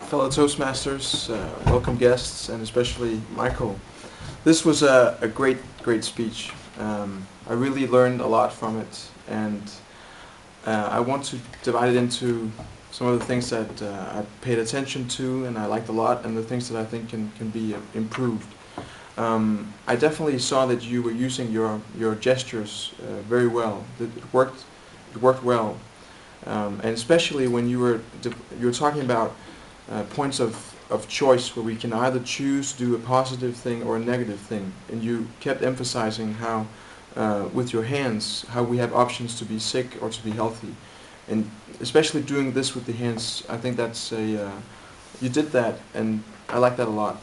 fellow Toastmasters, welcome guests, and especially Michael. This was a great speech. I really learned a lot from it, and I want to divide it into some of the things that I paid attention to and I liked a lot, and the things that I think can be improved. I definitely saw that you were using your gestures very well. It worked well, and especially when you were talking about points of choice where we can either choose to do a positive thing or a negative thing, and you kept emphasizing how with your hands how we have options to be sick or to be healthy, and especially doing this with the hands. I think that's you did that, and I like that a lot.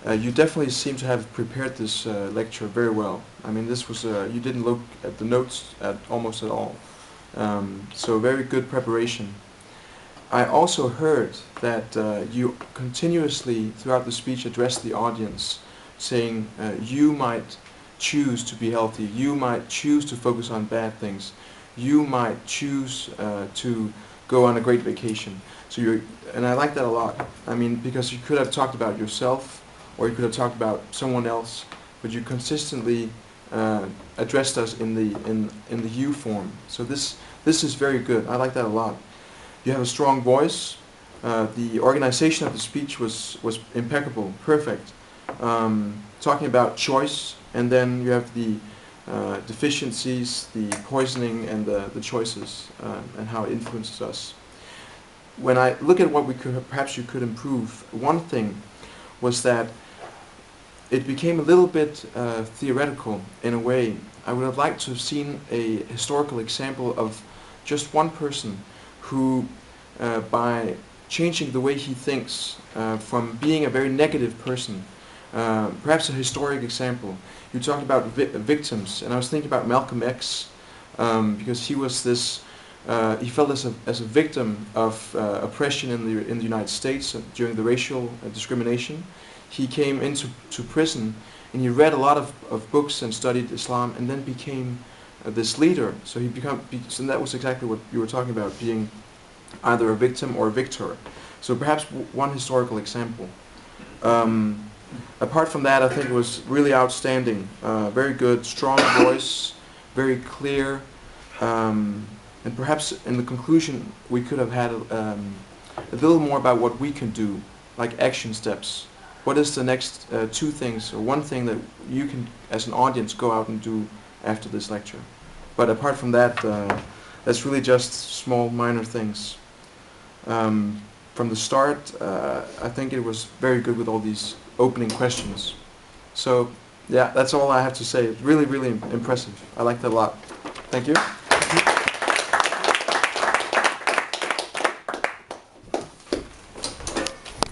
You definitely seem to have prepared this lecture very well. I mean, this was you didn't look at the notes almost at all, so very good preparation. I also heard that you continuously throughout the speech addressed the audience, saying you might choose to be healthy, you might choose to focus on bad things, you might choose to go on a great vacation. So and I like that a lot. I mean, because you could have talked about yourself, or you could have talked about someone else, but you consistently addressed us in the you form. So this is very good. I like that a lot. You have a strong voice. The organization of the speech was impeccable, perfect. Talking about choice, and then you have the deficiencies, the poisoning, and the choices, and how it influences us. When I look at what perhaps you could improve, one thing was that it became a little bit theoretical in a way. I would have liked to have seen a historical example of just one person who, by changing the way he thinks from being a very negative person, perhaps a historic example. You talked about victims, and I was thinking about Malcolm X, because he was this. He felt as a victim of oppression in the United States during the racial discrimination. He came into prison, and he read a lot of books and studied Islam, and then became this leader. So and that was exactly what you were talking about, being either a victim or a victor. So perhaps one historical example. Apart from that, I think it was really outstanding. Very good, strong voice, very clear, and perhaps in the conclusion we could have had a little more about what we can do, like action steps. What is the next two things, or one thing that you can, as an audience, go out and do after this lecture? But apart from that, that's really just small, minor things. From the start, I think it was very good with all these opening questions. So, yeah, that's all I have to say. Really, really impressive. I liked that a lot. Thank you.